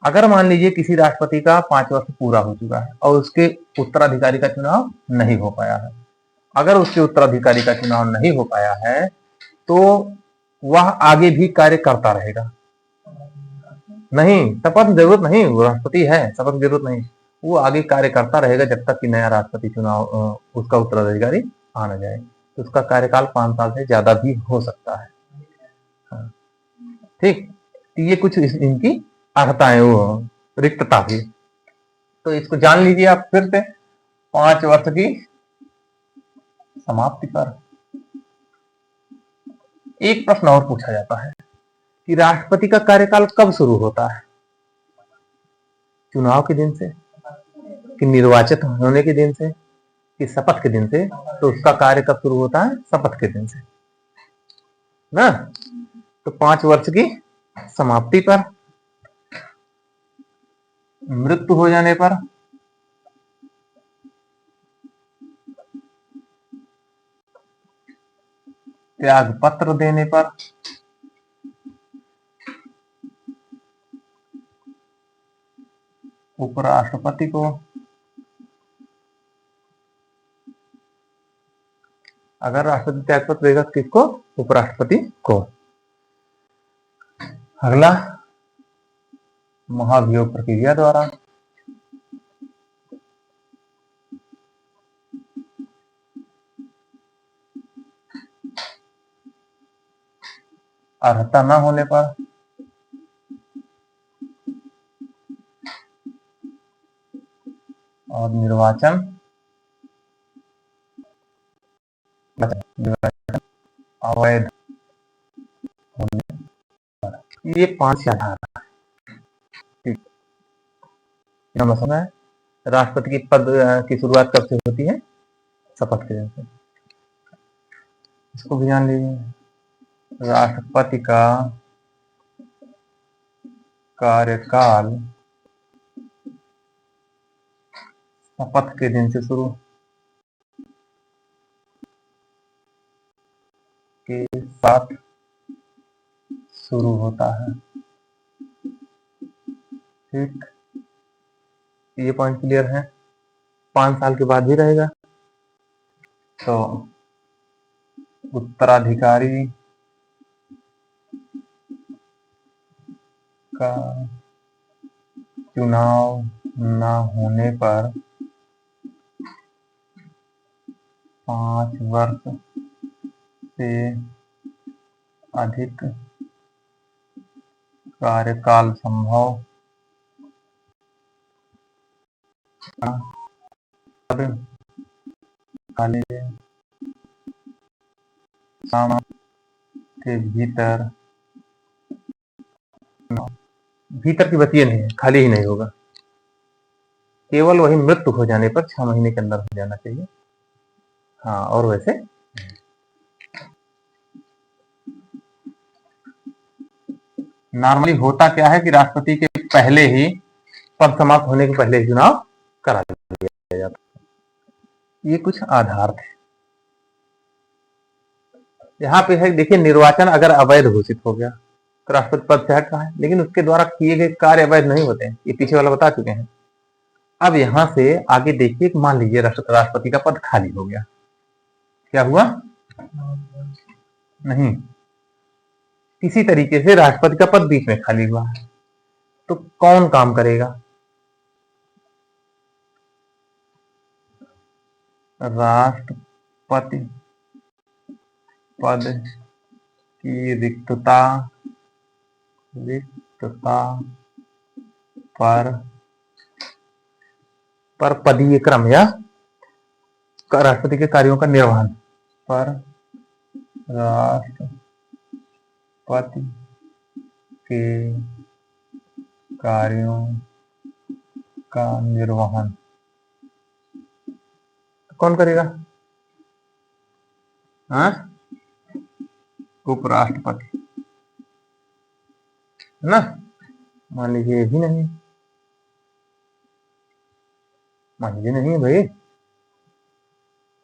अगर मान लीजिए किसी राष्ट्रपति का 5 वर्ष पूरा हो चुका है और उसके उत्तराधिकारी का चुनाव नहीं हो पाया है, अगर उसके उत्तराधिकारी का चुनाव नहीं हो पाया है तो वह आगे भी कार्य करता रहेगा। नहीं, शपथ जरूरत नहीं, वो राष्ट्रपति है, शपथ जरूरत नहीं, वो आगे कार्य करता रहेगा जब तक कि नया राष्ट्रपति चुनाव उसका उत्तराधिकारी आ न जाए। तो उसका कार्यकाल 5 साल से ज्यादा भी हो सकता है। हाँ, ठीक। ये कुछ इनकी अर्हताएं, वो रिक्तता की। तो इसको जान लीजिए आप फिर से। 5 वर्ष की समाप्ति पर एक प्रश्न और पूछा जाता है कि राष्ट्रपति का कार्यकाल कब शुरू होता है? चुनाव के दिन से, कि निर्वाचित होने के दिन से, कि शपथ के दिन से? तो उसका कार्य कब शुरू होता है? शपथ के दिन से ना। तो 5 वर्ष की समाप्ति पर, मृत्यु हो जाने पर, त्याग पत्र देने पर, उपराष्ट्रपति को, अगर राष्ट्रपति त्याग पत्र देगा किसको? उपराष्ट्रपति को। अगला, महाभियोग प्रक्रिया द्वारा। अर्हता न होने पर, और निर्वाचन अवैध होने पर। ये 5 आधार है। मतलब है राष्ट्रपति की पद की शुरुआत कब से होती है? शपथ के दिन से। इसको भी जान लीजिए। राष्ट्रपति का कार्यकाल शपथ के दिन से शुरू के साथ शुरू होता है। ठीक, ये पॉइंट क्लियर है। 5 साल के बाद भी रहेगा। तो उत्तराधिकारी का चुनाव न होने पर 5 वर्ष से अधिक कार्यकाल संभव के भीतर की बात ये नहीं है, खाली ही नहीं होगा, केवल वही मृत्यु हो जाने पर 6 महीने के अंदर हो जाना चाहिए। हाँ, और वैसे नॉर्मली होता क्या है कि राष्ट्रपति के पहले ही, पद समाप्त होने के पहले ही चुनाव करा दिया जाता है। ये कुछ आधार थे। यहाँ पे है, देखिए, निर्वाचन अगर अवैध घोषित हो गया तो राष्ट्रपति पद से हट रहा है, लेकिन उसके द्वारा किए गए कार्य अवैध नहीं होते हैं, ये पीछे वाला बता चुके हैं। अब यहां से आगे देखिए, मान लीजिए राष्ट्रपति का पद खाली हो गया, क्या हुआ? नहीं, किसी तरीके से राष्ट्रपति का पद बीच में खाली हुआ, तो कौन काम करेगा? राष्ट्रपति पद की रिक्तता पर पदीय क्रम या राष्ट्रपति के कार्यों का निर्वहन पर राष्ट्रपति के कार्यों का निर्वहन कौन करेगा? हाँ, उपराष्ट्रपति है ना। मान लीजिए ये भी नहीं, मान लीजिए नहीं भाई,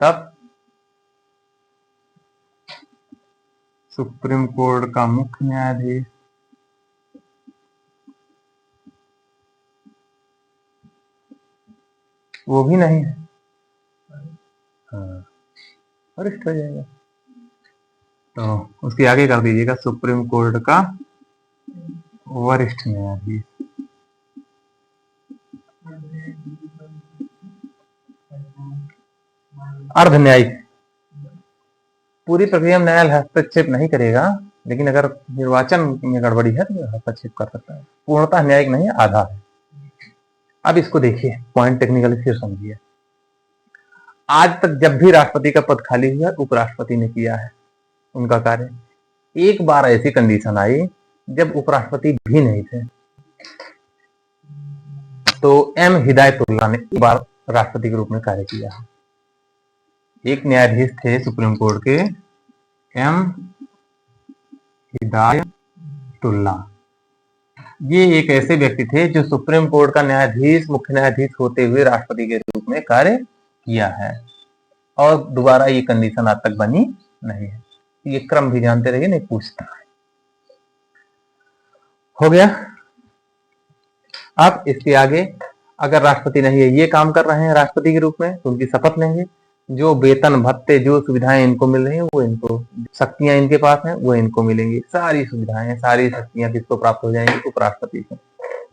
तब सुप्रीम कोर्ट का मुख्य न्यायाधीश, वो भी नहीं है, हाँ, वरिष्ठ हो जाएगा। तो उसके आगे कर दीजिएगा सुप्रीम कोर्ट का वरिष्ठ न्यायाधीश। अर्ध न्यायिक, पूरी प्रक्रिया में न्यायालय हस्तक्षेप नहीं करेगा, लेकिन अगर निर्वाचन में गड़बड़ी है तो हस्तक्षेप कर सकता है। पूर्णतः न्यायिक नहीं है, आधा है। अब इसको देखिए, पॉइंट टेक्निकली फिर समझिए। आज तक जब भी राष्ट्रपति का पद खाली हुआ, उपराष्ट्रपति ने किया है उनका कार्य। एक बार ऐसी कंडीशन आई जब उपराष्ट्रपति भी नहीं थे, तो एम हिदायतुल्लाह ने एक बार राष्ट्रपति के रूप में कार्य किया। एक न्यायाधीश थे सुप्रीम कोर्ट के, एम हिदायतुल्लाह। ये एक ऐसे व्यक्ति थे जो सुप्रीम कोर्ट का न्यायाधीश, मुख्य न्यायाधीश होते हुए राष्ट्रपति के रूप में कार्य किया है, और दोबारा ये कंडीशन आज तक बनी नहीं है। ये क्रम भी जानते रहिए, नहीं पूछता है। हो गया। अब इसके आगे अगर राष्ट्रपति नहीं है, ये काम कर रहे हैं राष्ट्रपति के रूप में, तो उनकी शपथ लेंगे। जो वेतन भत्ते, जो सुविधाएं इनको मिल रही हैं, वो इनको, शक्तियां इनके पास हैं, वो इनको मिलेंगी। सारी सुविधाएं, सारी शक्तियां किसको प्राप्त हो जाएंगी? उपराष्ट्रपति को।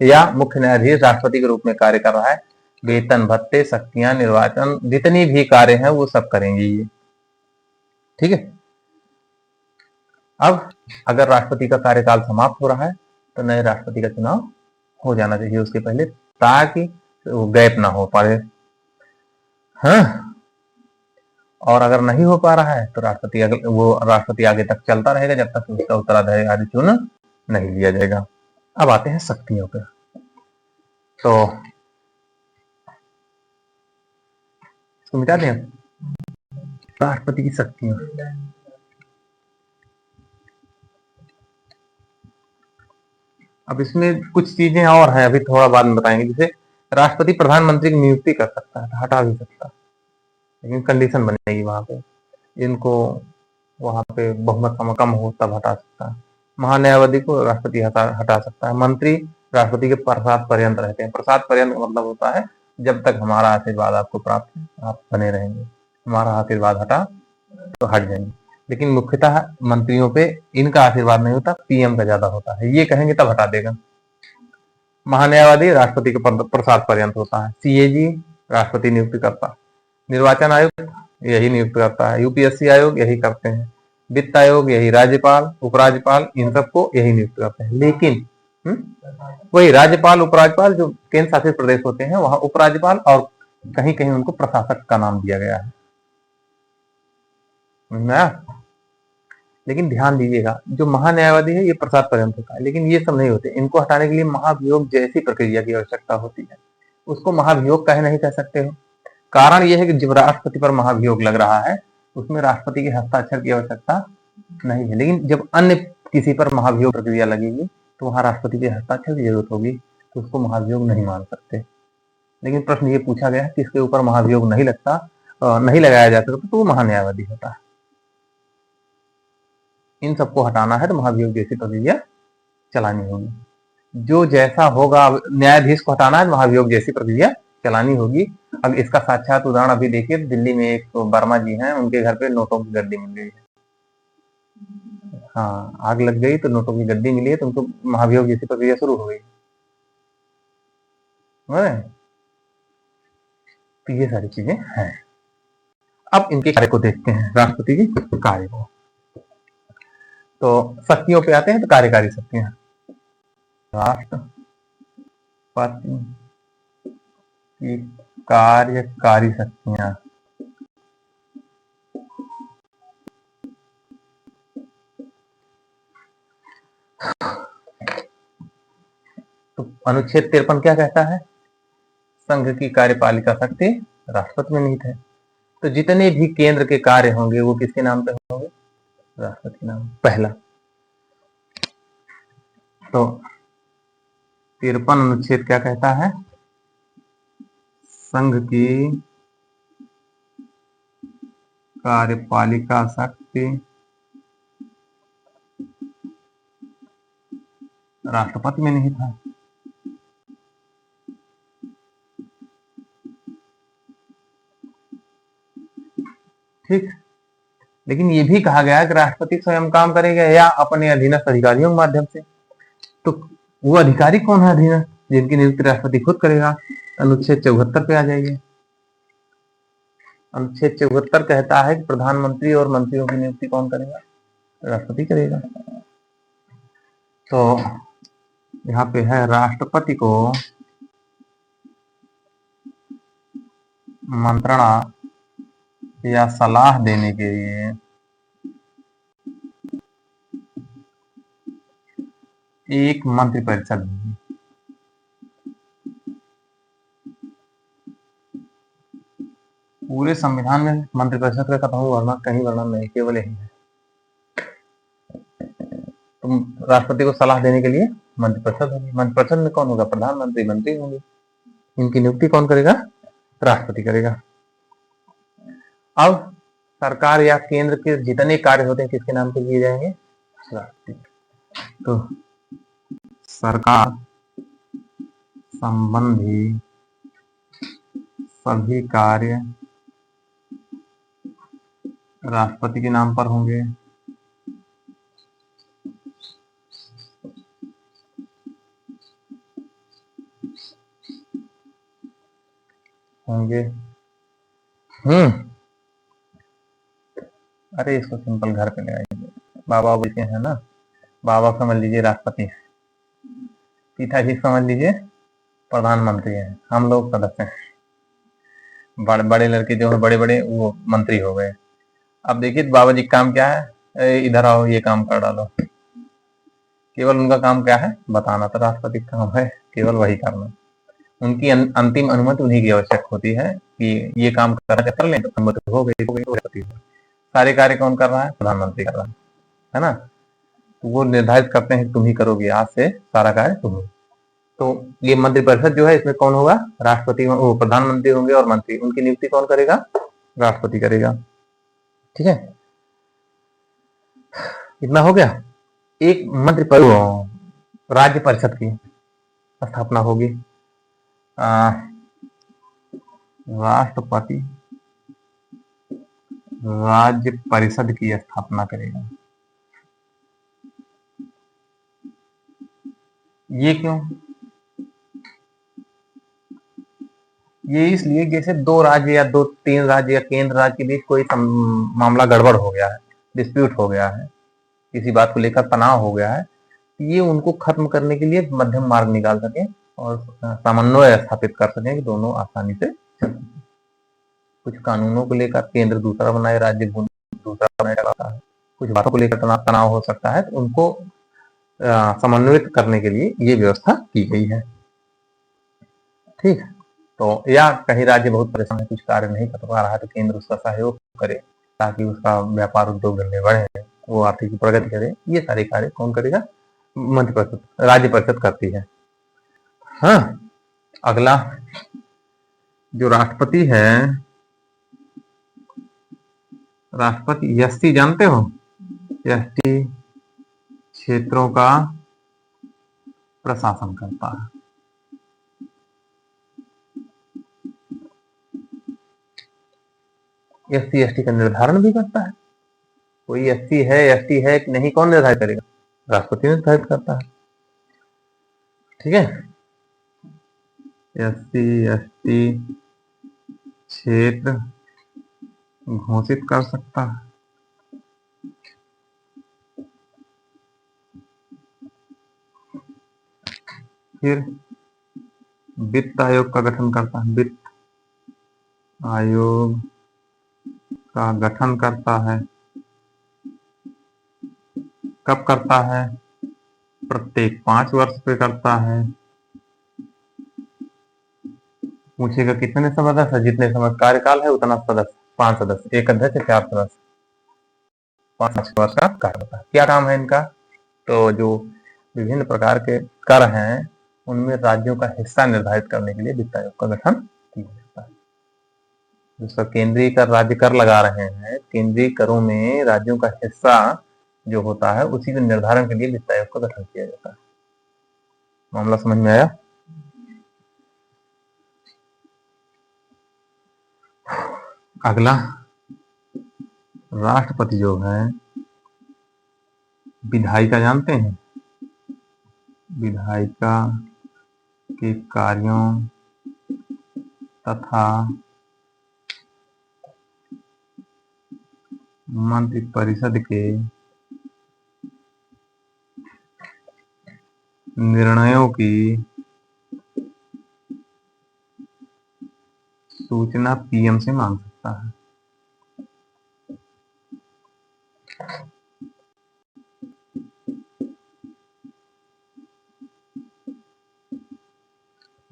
या मुख्य न्यायाधीश राष्ट्रपति के रूप में कार्य कर रहा है, वेतन भत्ते, शक्तियां, निर्वाचन, जितनी भी कार्य हैं वो सब करेंगे ये। ठीक है। अब अगर राष्ट्रपति का कार्यकाल समाप्त हो रहा है तो नए राष्ट्रपति का चुनाव हो जाना चाहिए उसके पहले, ताकि वो गैप ना हो पाए। हाँ, और अगर नहीं हो पा रहा है तो राष्ट्रपति आगे तक चलता रहेगा जब तक उसका उत्तराधिकारी चुन नहीं लिया जाएगा। अब आते हैं शक्तियों पे। तो इसको मिटा दें, राष्ट्रपति की शक्तियां। अब इसमें कुछ चीजें और हैं, अभी थोड़ा बाद में बताएंगे। जैसे राष्ट्रपति प्रधानमंत्री की नियुक्ति कर सकता है, हटा भी सकता है, लेकिन कंडीशन बनेगी वहां पे, इनको वहां पे बहुमत कम हो तब हटा सकता है। महान्यायवादी को राष्ट्रपति हटा सकता है। मंत्री राष्ट्रपति के प्रसाद पर्यंत रहते हैं। प्रसाद पर्यंत का मतलब होता है जब तक हमारा आशीर्वाद आपको प्राप्त है आप बने रहेंगे, हमारा आशीर्वाद हटा तो हट जाएंगे। लेकिन मुख्यतः मंत्रियों पे इनका आशीर्वाद नहीं होता, पीएम का ज्यादा होता है। ये कहेंगे तब हटा देगा। महान्यायवादी राष्ट्रपति के प्रसाद पर्यंत होता है। सीएजी राष्ट्रपति नियुक्ति करता है। निर्वाचन आयोग यही नियुक्त करता है। यूपीएससी आयोग यही करते हैं। वित्त आयोग यही, राज्यपाल, उपराज्यपाल, इन सबको यही नियुक्त करते हैं। लेकिन वही राज्यपाल, उपराज्यपाल जो केंद्र शासित प्रदेश होते हैं वहां उपराज्यपाल, और कहीं कहीं उनको प्रशासक का नाम दिया गया है ना। लेकिन ध्यान दीजिएगा, जो महान्यायवादी है ये प्रसाद पर्यंत होता है, लेकिन ये सब नहीं होते। इनको हटाने के लिए महाभियोग जैसी प्रक्रिया की आवश्यकता होती है। उसको महाभियोग कहे नहीं कह सकते हो। कारण यह है कि जब राष्ट्रपति पर महाभियोग लग रहा है उसमें राष्ट्रपति के हस्ताक्षर की आवश्यकता नहीं है। लेकिन जब अन्य किसी पर महाभियोग प्रक्रिया लगेगी तो वहां राष्ट्रपति के हस्ताक्षर की जरूरत होगी, तो उसको महाभियोग नहीं मान सकते। लेकिन प्रश्न ये पूछा गया किसके ऊपर महाभियोग नहीं लगता, नहीं लगाया जा सकता, तो वो महान्यायवादी होता है। इन सबको हटाना है तो महाभियोग जैसी प्रक्रिया चलानी होगी। जो जैसा होगा, न्यायाधीश को हटाना है, महाभियोग जैसी प्रक्रिया चलानी होगी। अब इसका साक्षात उदाहरण अभी देखिए, दिल्ली में एक वर्मा जी हैं, उनके घर पे नोटों की गड्डी मिल गई है। हाँ, आग लग गई तो नोटों की गड्डी मिली है, तो उनको महाभियोग जैसी प्रक्रिया शुरू हो गई। तो ये सारी चीजें हैं। अब इनके कार्य को देखते हैं, राष्ट्रपति के कार्य को। तो शक्तियों पे आते हैं, तो कार्यकारी शक्तियां। राष्ट्रपति की कार्यकारी शक्तियां। तो अनुच्छेद 53 क्या कहता है? संघ की कार्यपालिका शक्ति राष्ट्रपति में निहित है। तो जितने भी केंद्र के कार्य होंगे वो किसके नाम पे होंगे? राष्ट्रपति के नाम। पहला तो 53 अनुच्छेद क्या कहता है? संघ की कार्यपालिका शक्ति राष्ट्रपति में निहित है। ठीक, लेकिन ये भी कहा गया है कि राष्ट्रपति स्वयं काम करेगा या अपने अधीनस्थ अधिकारियों के माध्यम से। तो वो अधिकारी कौन है अधीनस्थ, जिनकी नियुक्ति राष्ट्रपति खुद करेगा? अनुच्छेद 74 पे आ जाइए। अनुच्छेद 74 कहता है कि प्रधानमंत्री और मंत्रियों की नियुक्ति कौन करेगा? राष्ट्रपति करेगा। तो यहाँ पे है, राष्ट्रपति को मंत्रणा या सलाह देने के लिए एक मंत्रिपरिषद होगी। पूरे संविधान में मंत्रिपरिषद का कतई वर्णन कहीं वर्णन नहीं, केवल यही है। तुम राष्ट्रपति को सलाह देने के लिए मंत्रिपरिषद होगी। मंत्रिपरिषद में कौन होगा? प्रधानमंत्री, मंत्री होंगे। इनकी नियुक्ति कौन करेगा? राष्ट्रपति करेगा। अब सरकार या केंद्र के जितने कार्य होते हैं किसके नाम पे किए जाएंगे? राष्ट्रपति। तो सरकार संबंधी सभी कार्य राष्ट्रपति के नाम पर होंगे। अरे इसको सिंपल घर पे ले आइए। बाबा बोलते हैं ना, बाबा समझ लीजिए राष्ट्रपति है, पिताजी समझ लीजिए प्रधानमंत्री है, हम लोग सदस्य हैं। बड़े लड़के जो है बड़े बड़े वो मंत्री हो गए। अब देखिए बाबा जी का काम क्या है? इधर आओ ये काम कर डालो। केवल उनका काम क्या है? बताना। तो राष्ट्रपति का काम है केवल वही करना। उनकी अंतिम अनुमति उन्हीं की आवश्यक होती है कि ये काम कर लें, तो अनुमति हो गई। सारे कार्य कौन कर रहा है? प्रधानमंत्री कर रहा है ना। तो वो निर्धारित करते हैं कि तुम ही करोगे, आज से सारा कार्य तुम ही। तो ये मंत्रिपरिषद जो है इसमें कौन होगा? राष्ट्रपति, वो प्रधानमंत्री होंगे और मंत्री। उनकी नियुक्ति कौन करेगा? राष्ट्रपति करेगा। ठीक है, इतना हो गया। एक राज्य परिषद की स्थापना होगी। राष्ट्रपति राज्य परिषद की स्थापना करेगा। ये क्यों? ये इसलिए जैसे दो राज्य या दो तीन राज्य या केंद्र राज्य के बीच कोई मामला गड़बड़ हो गया है, डिस्प्यूट हो गया है, किसी बात को लेकर तनाव हो गया है, ये उनको खत्म करने के लिए मध्यम मार्ग निकाल सके और समन्वय स्थापित कर सके कि दोनों आसानी से चल सके। कुछ कानूनों को लेकर केंद्र दूसरा बनाए, राज्य दूसरा बनाए रखा है। कुछ बातों को लेकर तनाव हो सकता है, तो उनको समन्वित करने के लिए ये व्यवस्था की गई है। ठीक, तो या कहीं राज्य बहुत परेशान है, कुछ कार्य नहीं कर पा रहा है, तो केंद्र उसका सहयोग करे ताकि उसका व्यापार उद्योग धंधे बढ़े, वो आर्थिक प्रगति करे। ये सारे कार्य कौन करेगा? मंत्रिपरिषद, राज्य परिषद करती है। हाँ, अगला जो राष्ट्रपति है, राष्ट्रपति एसटी जानते हो? एसटी क्षेत्रों का प्रशासन करता है। एससी एसटी का निर्धारण भी करता है। कोई एसटी है कि नहीं, कौन निर्धारित करेगा? राष्ट्रपति निर्धारित करता है। ठीक है, एससी एसटी क्षेत्र घोषित कर सकता है। फिर वित्त आयोग का गठन करता है। वित्त आयोग का गठन करता है। कब करता है? प्रत्येक 5 वर्ष पे करता है। पूछेगा कितने सदस्य? जितने समय कार्यकाल है उतना सदस्य, 5 सदस्य, एक अध्यक्ष 4 सदस्य, 5 वर्ष का कार्य होता है। क्या काम है इनका? तो जो विभिन्न प्रकार के कर हैं उनमें राज्यों का हिस्सा निर्धारित करने के लिए वित्त आयोग का गठन किया जाता है। जिसका केंद्रीय कर राज्य कर लगा रहे हैं, केंद्रीय करों में राज्यों का हिस्सा जो होता है उसी के निर्धारण के लिए वित्त आयोग का गठन किया जाता है। मामला समझ में आया? अगला, राष्ट्रपति जो है विधायिका जानते हैं? विधायिका के कार्यों तथा मंत्रिपरिषद के निर्णयों की सूचना पीएम से मांग सकता है।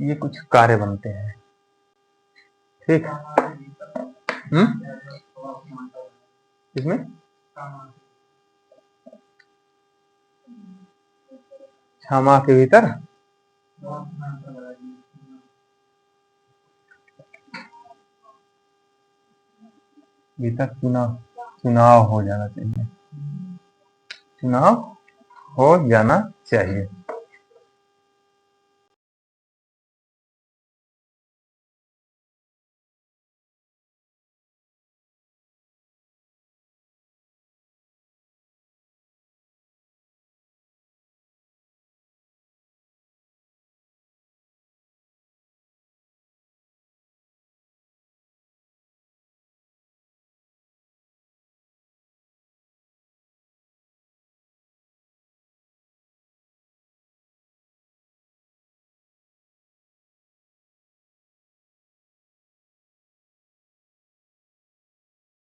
ये कुछ कार्य बनते हैं। ठीक। इसमें क्षमा के भीतर भीतर चुनाव हो जाना चाहिए, चुनाव हो जाना चाहिए।